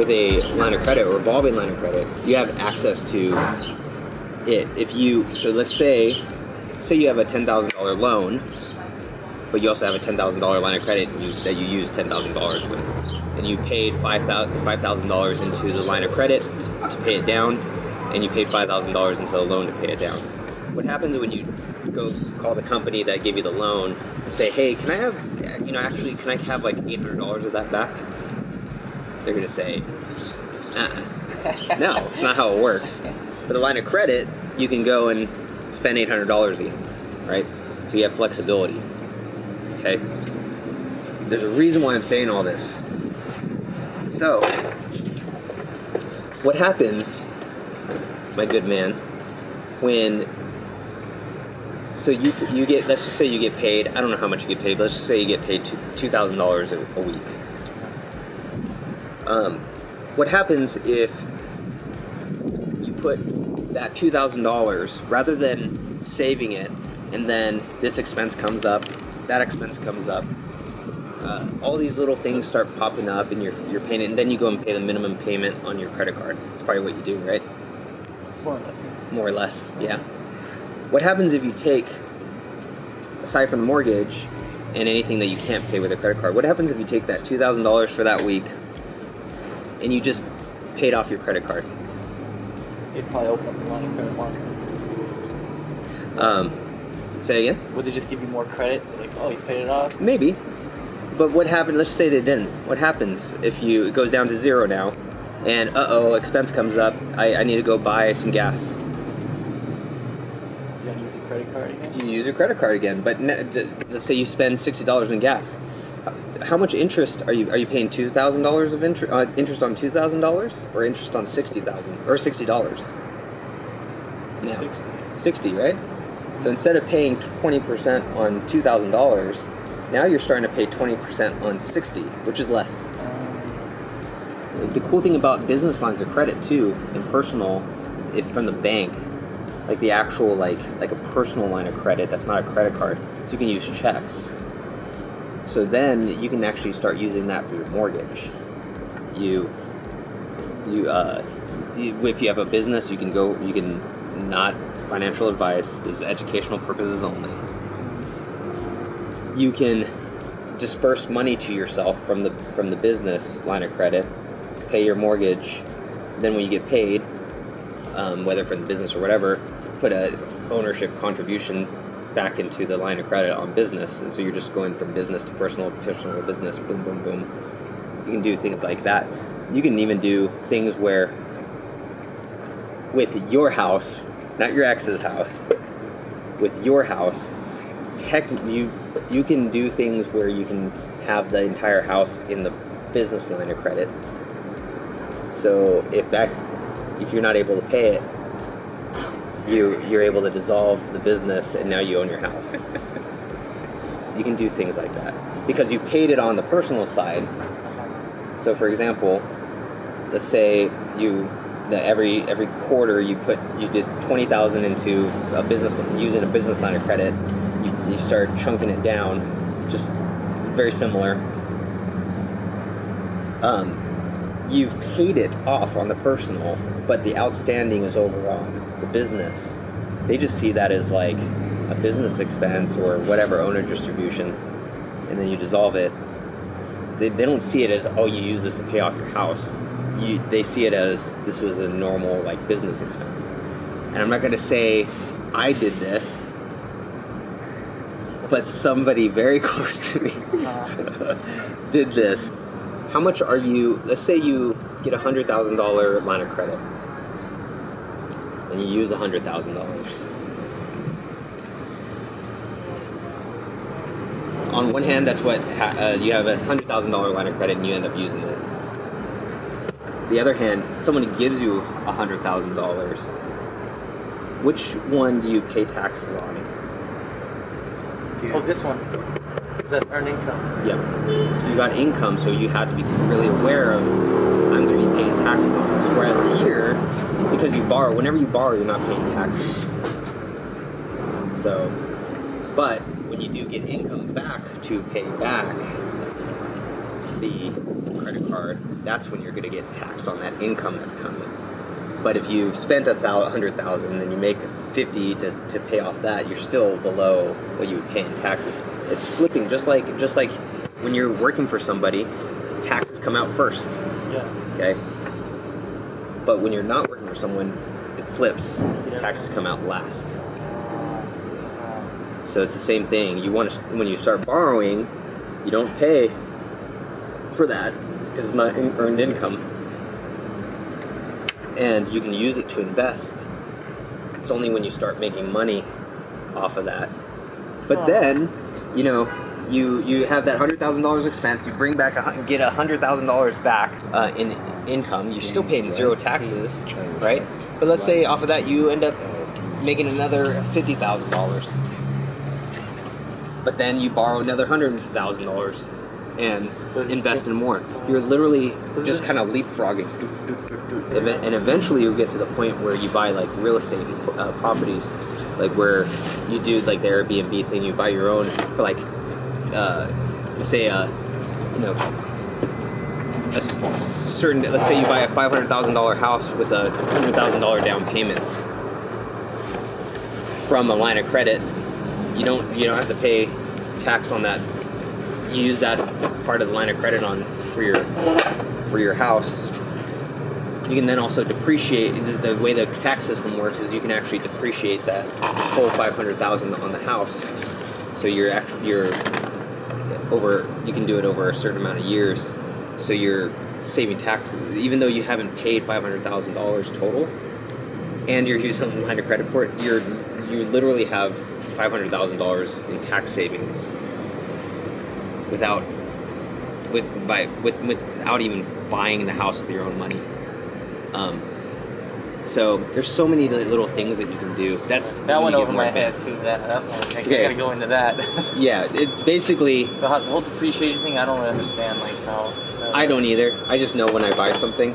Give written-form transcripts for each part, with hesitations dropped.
with a line of credit or revolving line of credit, you have access to it. So let's say you have a $10,000 loan, but you also have a $10,000 line of credit that you use $10,000 with, and you paid $5,000 into the line of credit to pay it down, and you paid $5,000 into the loan to pay it down. What happens when you go call the company that gave you the loan and say, hey, can I have like $800 of that back? They're gonna say, no, it's not how it works. With a line of credit, you can go and spend $800 again, right? So you have flexibility, okay? There's a reason why I'm saying all this. So, what happens, my good man, so you get, let's just say you get paid, I don't know how much you get paid, but let's just say you get paid $2,000 a week. What happens if you put that $2,000, rather than saving it, and then this expense comes up, that expense comes up, all these little things start popping up, and you're paying it, and then you go and pay the minimum payment on your credit card. That's probably what you do, right? More or less, yeah. What happens if you take, aside from the mortgage and anything that you can't pay with a credit card, what happens if you take that $2,000 for that week and you just paid off your credit card? They'd probably open up the line of credit market. Say it again? Would they just give you more credit? They're like, oh, you paid it off? Maybe. But what happened, let's say they didn't. What happens if it goes down to zero now, and expense comes up, I need to go buy some gas. You gotta use your credit card again? You use your credit card again, but let's say you spend $60 in gas. How much interest are you paying? $2,000 of interest on $2,000, or interest on $60,000 or $60? No. 60, right? So instead of paying 20% on $2,000, now you're starting to pay 20% on 60, which is less. The cool thing about business lines of credit too, and personal, is from the bank, like the actual like a personal line of credit that's not a credit card, so you can use checks. So then you can actually start using that for your mortgage. If you have a business, you can not financial advice. This is educational purposes only. You can disperse money to yourself from the business line of credit, pay your mortgage, then when you get paid, whether from the business or whatever, put a ownership contribution back into the line of credit on business, and so you're just going from business to personal to business, boom, boom, boom. You can do things like that. You can even do things where, with your house, not your ex's house, with your house, you can do things where you can have the entire house in the business line of credit. So if you're not able to pay it, you're able to dissolve the business, and now you own your house. You can do things like that because you paid it on the personal side. So for example, let's say every quarter you did $20,000 into a business, using a business line of credit. You start chunking it down, just very similar. You've paid it off on the personal, but the outstanding is over on the business. They just see that as like a business expense or whatever, owner distribution, and then you dissolve it. They don't see it as, oh, you use this to pay off your house. They see it as this was a normal like business expense. And I'm not going to say I did this, but somebody very close to me did this. How much are you, let's say you get a $100,000 line of credit and you use $100,000. On one hand, that's what you have a $100,000 line of credit and you end up using it. The other hand, someone gives you $100,000. Which one do you pay taxes on? Oh, this one. Is that earned income? Yep. So you got income, so you have to be really aware of, I'm going to be paying taxes on this. Whereas here, because you borrow, whenever you borrow, you're not paying taxes. So, but when you do get income back to pay back, the credit card, that's when you're going to get taxed on that income that's coming. But if you've spent $100,000 and you make $50 to pay off that, you're still below what you would pay in taxes. It's flipping, just like when you're working for somebody, taxes come out first. Yeah. Okay. But when you're not working for someone, it flips. Taxes come out last. So it's the same thing. You want to, when you start borrowing, you don't pay for that because it's not earned income, and you can use it to invest. It's only when you start making money off of that. But then, you know, you have that $100,000 expense. You bring back get $100,000 back in income. You're still paying zero taxes, right? But let's say off of that you end up making another $50,000. But then you borrow another $100,000 and invest in more. You're literally just kind of leapfrogging. And eventually you'll get to the point where you buy like real estate properties, like where you do like the Airbnb thing. You buy your own for like, say, you know, a certain. Let's say you buy a $500,000 house with a $100,000 down payment from a line of credit. You don't have to pay tax on that. You use that part of the line of credit on for your house. You can then also depreciate. The way the tax system works is you can actually depreciate that whole $500,000 on the house. So you're over. You can do it over a certain amount of years. So you're saving taxes, even though you haven't paid $500,000 total, and you're using a line of credit for it. You literally have $500,000 in tax savings without even buying the house with your own money. So there's so many little things that you can do. That went over my head too. That's one thing. I gotta go into that. Yeah, it's basically the whole depreciation thing. I don't really understand like how. I don't either. I just know when I buy something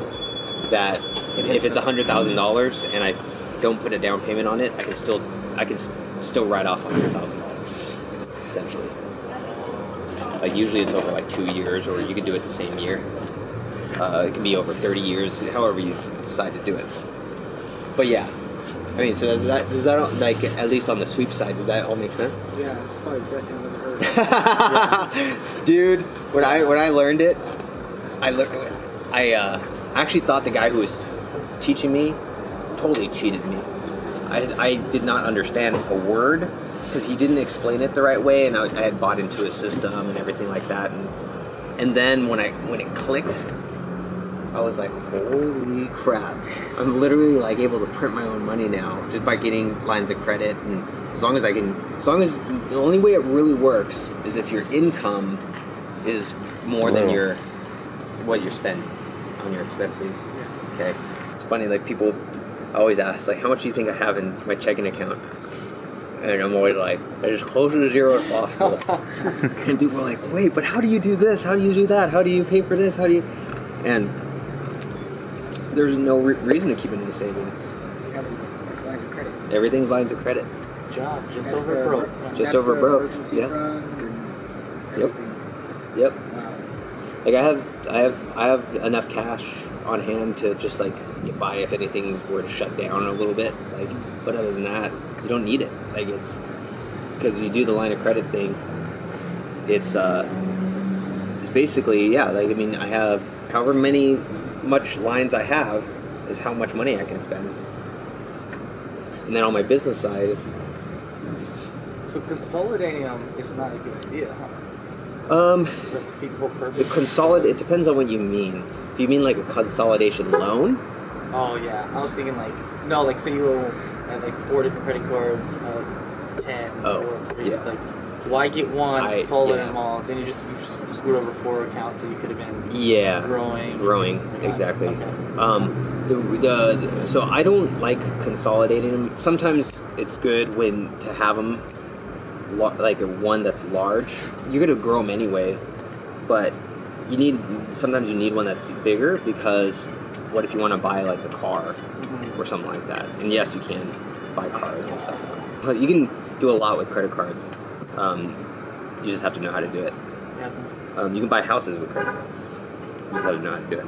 that if it's $100,000 and I don't put a down payment on it, I can still write off $100,000 essentially. Like usually it's over like 2 years, or you can do it the same year. It can be over 30 years, however you decide to do it. But yeah, I mean, so does that like, at least on the sweep side, does that all make sense? Yeah, it's probably the best thing I've ever heard. Dude, when I learned it, I actually thought the guy who was teaching me totally cheated me. I did not understand a word because he didn't explain it the right way, and I had bought into his system and everything like that. And then when it clicked, I was like, holy crap! I'm literally like able to print my own money now just by getting lines of credit. And as long as the only way it really works is if your income is more than what you're spending on your expenses. Okay, it's funny, like people always ask, like, how much do you think I have in my checking account? And I'm always like, as close to zero as possible. And people are like, wait, but how do you do this? How do you do that? How do you pay for this? How do you? And there's no reason to keep any savings. So you have lines of credit. Everything's lines of credit. Job just over broke. Just over broke. Yeah. Yep. Yep. Wow. Like I have enough cash on hand to just like buy if anything were to shut down a little bit. Like, but other than that, you don't need it. Like it's because you do the line of credit thing. It's basically, yeah. Like I mean, I have however much lines I have is how much money I can spend. And then on my business side is. So consolidating them is not a good idea, huh? Does that defeat the whole purpose? It depends on what you mean. If you mean like a consolidation loan. Oh yeah, I was thinking like say you have like 4 different credit cards, 10 or 3. Yeah. It's like, why get one, consolidate them all? Then you just screwed over 4 accounts that you could have been growing. Exactly. Okay. So I don't like consolidating them. Sometimes it's good to have them like one that's large. You're gonna grow them anyway, but sometimes you need one that's bigger, because what if you want to buy like a car or something like that? And yes, you can buy cars and stuff, but you can do a lot with credit cards. You just have to know how to do it. You You can buy houses with credit cards. Just let you know how to do it.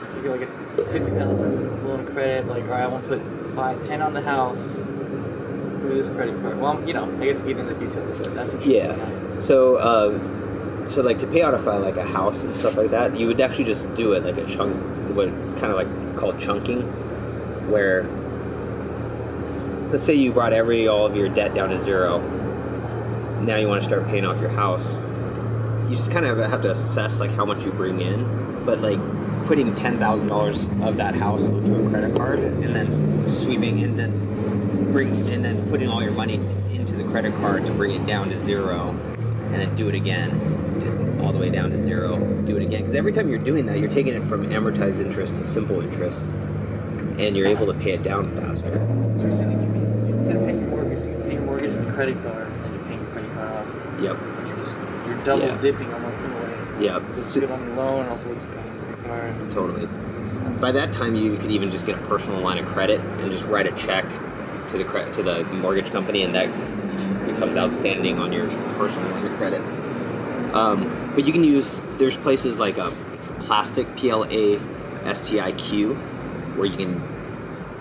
So you get like a 50,000 loan of credit, like, all right, I want to put 10 on the house through this credit card. Well, I guess you get into the details, but that's interesting. Yeah. So like to pay out like a house and stuff like that, you would actually just do it like a chunk, what kind of like called chunking, where let's say you brought all of your debt down to zero. Now you want to start paying off your house. You just kind of have to assess like how much you bring in, but like putting $10,000 of that house onto a credit card and then sweeping and then putting all your money into the credit card to bring it down to zero, and then do it again, all the way down to zero, do it again. Because every time you're doing that, you're taking it from amortized interest to simple interest, and you're able to pay it down faster. So you're saying you can, instead of paying your mortgage, you pay your mortgage with a credit card, and then you're paying your credit card off. Yep. And you're double dipping almost in a way. Yep. It looks good on the loan, also looks good on the credit card. Totally. By that time, you could even just get a personal line of credit and just write a check to the mortgage company, and that becomes outstanding on your personal line of credit. But you can there's places like Plastic, PLASTIQ, where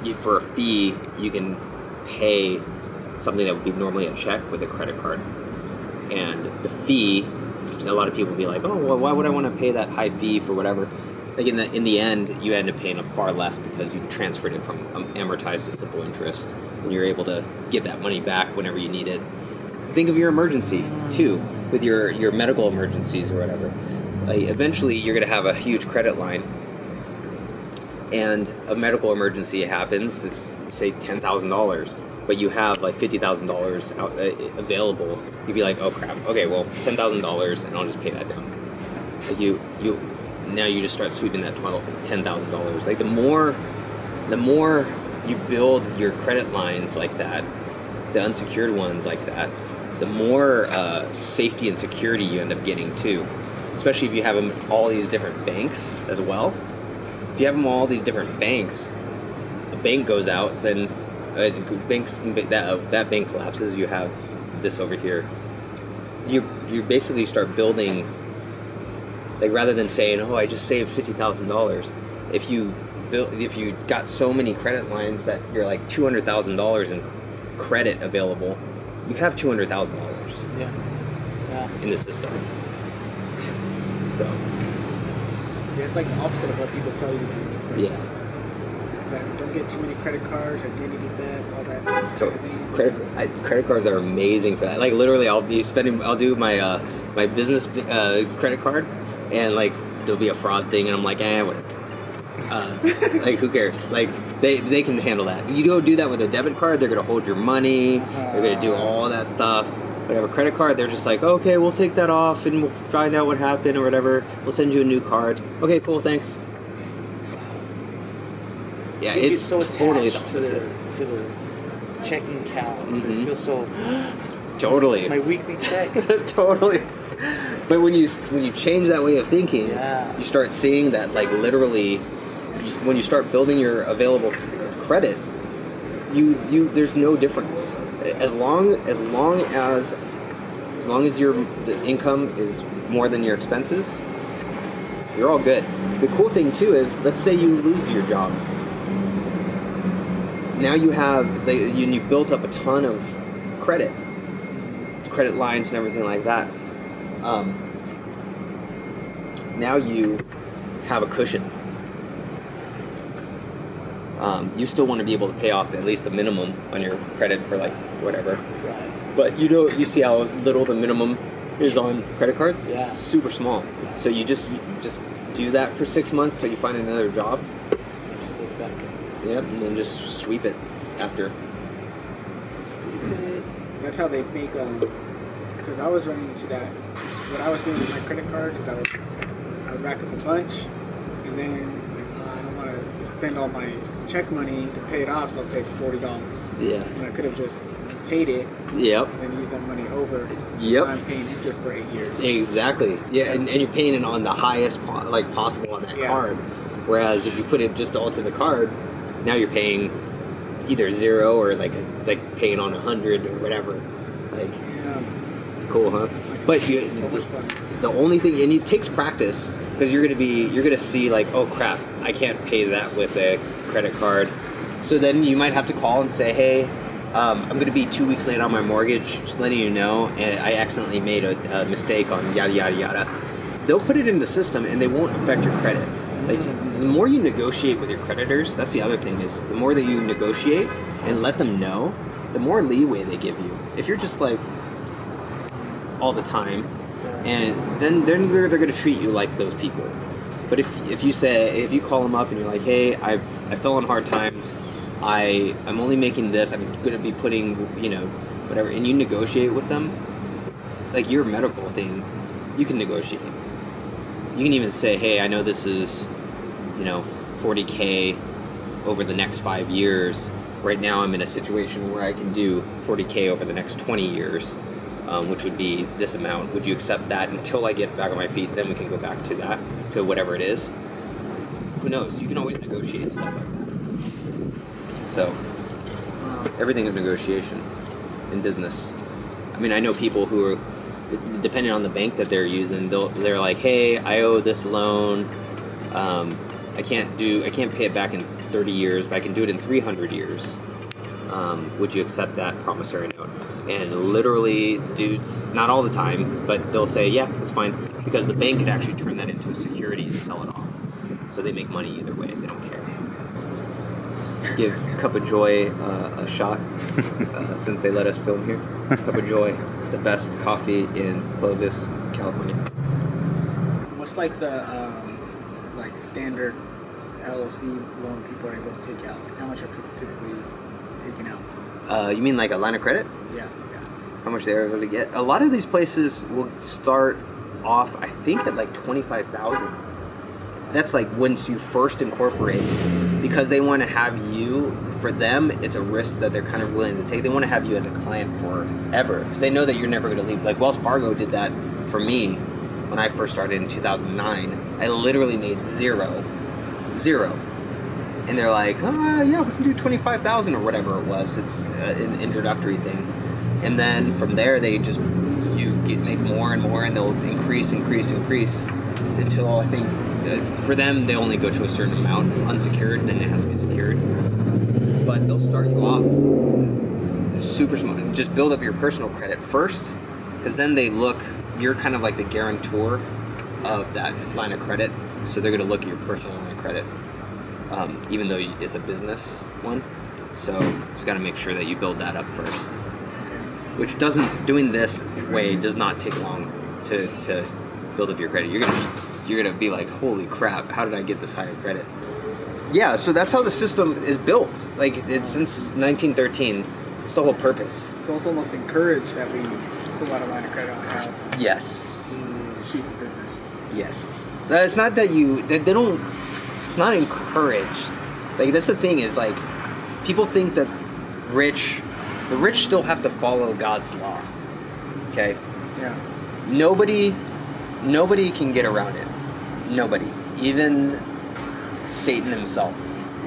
you for a fee, you can pay something that would be normally a check with a credit card. And the fee, a lot of people be like, oh, well, why would I want to pay that high fee for whatever? Like in the end, you end up paying far less because you transferred it from amortized to simple interest, and you're able to get that money back whenever you need it. Think of your emergency too, with your medical emergencies or whatever. Eventually, you're going to have a huge credit line, and a medical emergency happens. It's say $10,000, but you have like $50,000 available. You'd be like, oh crap, okay, well $10,000, and I'll just pay that down. Like now you just start sweeping that $10,000. Like the more you build your credit lines like that, the unsecured ones like that, the more safety and security you end up getting too. Especially if you have them all these different banks as well. If you have them all these different banks, a bank goes out, then that bank collapses. You have this over here. You basically start building. Like rather than saying, "Oh, I just saved $50,000," if you got so many credit lines that you're like $200,000 in credit available, you have $200,000. In the system. So. Yeah, it's like the opposite of what people tell you. Yeah. It's like, don't get too many credit cards, identity theft, all that. So credit cards are amazing for that. Like literally, I'll do my my business credit card. And like there'll be a fraud thing, and I'm like, whatever. Like who cares? Like they can handle that. You don't do that with a debit card. They're gonna hold your money. They're gonna do all that stuff. But have a credit card, they're just like, okay, we'll take that off, and we'll find out what happened or whatever. We'll send you a new card. Okay, cool, thanks. Yeah, it's so totally the attached opposite. to the checking account. Mm-hmm. It feels so. Totally. My weekly check. Totally. But when you change that way of thinking, you start seeing that like literally, when you start building your available credit, there's no difference. As long as the income is more than your expenses, you're all good. The cool thing too is, let's say you lose your job. Now you built up a ton of credit lines and everything like that. Now you have a cushion. You still want to be able to pay off at least the minimum on your credit for like whatever. Right. But you see how little the minimum is on credit cards? Yeah. It's super small. So you just do that for 6 months till you find another job. Just go back. Yep, and then just sweep it after. That's how they make because I was running into that. What I was doing with my credit cards is I would rack up a bunch, and then I don't want to spend all my check money to pay it off, so I'll take $40. Yeah. And I could have just paid it. Yep. And then used that money over. Yep. I'm paying interest for 8 years. Exactly. Yeah, and you're paying it on the highest possible on that card. Whereas if you put it just all to the card, now you're paying either zero or like paying on 100 or whatever. Like. Yeah. Cool, huh? But So much fun. the only thing, and it takes practice, because you're gonna see like, oh crap, I can't pay that with a credit card. So then you might have to call and say, hey, I'm going to be 2 weeks late on my mortgage, just letting you know, and I accidentally made a mistake on yada yada yada. They'll put it in the system and they won't affect your credit. Like, the more you negotiate with your creditors, that's the other thing, is the more that you negotiate and let them know, the more leeway they give you. If you're just like all the time, and then they're going to treat you like those people. But if you call them up and you're like, hey, I fell on hard times, I'm only making this, I'm going to be putting, whatever, and you negotiate with them, like your medical thing, you can negotiate. You can even say, hey, I know this is, $40K over the next 5 years. Right now I'm in a situation where I can do $40K over the next 20 years, which would be this amount. Would you accept that until I get back on my feet? Then we can go back to that, to whatever it is. Who knows? You can always negotiate stuff like that. So, everything is negotiation in business. I mean, I know people who are, depending on the bank that they're using, they're like, hey, I owe this loan. I can't pay it back in 30 years, but I can do it in 300 years. Would you accept that promissory note? And literally, dudes, not all the time, but they'll say, yeah, that's fine, because the bank could actually turn that into a security and sell it off. So they make money either way. They don't care. Give Cup of Joy a shot, since they let us film here. Cup of Joy, the best coffee in Clovis, California. What's like the standard LLC loan people are able to take out? Like, how much are people typically taking out? You mean like a line of credit? Yeah. How much they're able to get? A lot of these places will start off, I think, at like $25,000. That's like once you first incorporate, because they want to have you. For them, it's a risk that they're kind of willing to take. They want to have you as a client forever, because they know that you're never going to leave. Like Wells Fargo did that for me when I first started in 2009. I literally made zero, and they're like, oh yeah, we can do 25,000 or whatever it was. It's an introductory thing, and then from there make more and more, and they'll increase until I think for them they only go to a certain amount unsecured, then it has to be secured. But they'll start you off super small. Just build up your personal credit first, because then you're kind of like the guarantor of that line of credit, so they're going to look at your personal line of credit, even though it's a business one. So just got to make sure that you build that up first, which doing this way does not take long to build up your credit. You're gonna be like, holy crap, how did I get this higher credit? Yeah, so that's how the system is built. Like, it's since 1913. It's the whole purpose. So it's almost encouraged that we pull out a line of credit on the house. Yes. Cheap business. Yes. It's not that they don't. It's not encouraged. Like, that's the thing, is like, people think that the rich still have to follow God's law. Okay. Yeah. Nobody can get around it. Nobody. Even Satan himself.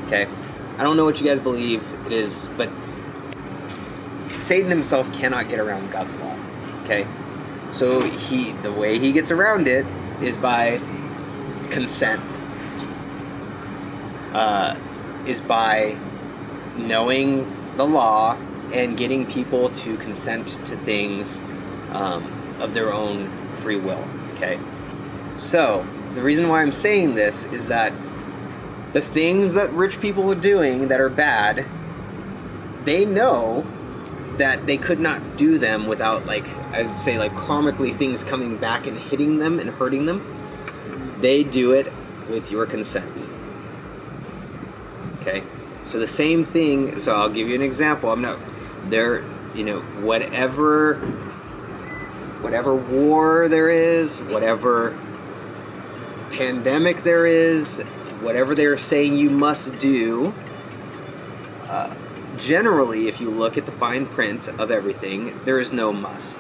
Okay? I don't know what you guys believe it is, but Satan himself cannot get around God's law. Okay? So the way he gets around it is by consent. Is by knowing the law and getting people to consent to things of their own free will. Okay? So, the reason why I'm saying this is that the things that rich people are doing that are bad, they know that they could not do them without, like, I'd say, like, karmically things coming back and hitting them and hurting them. They do it with your consent. Okay? So the same thing, so I'll give you an example. Whatever war there is, whatever pandemic there is, whatever they're saying you must do, generally, if you look at the fine print of everything, there is no must.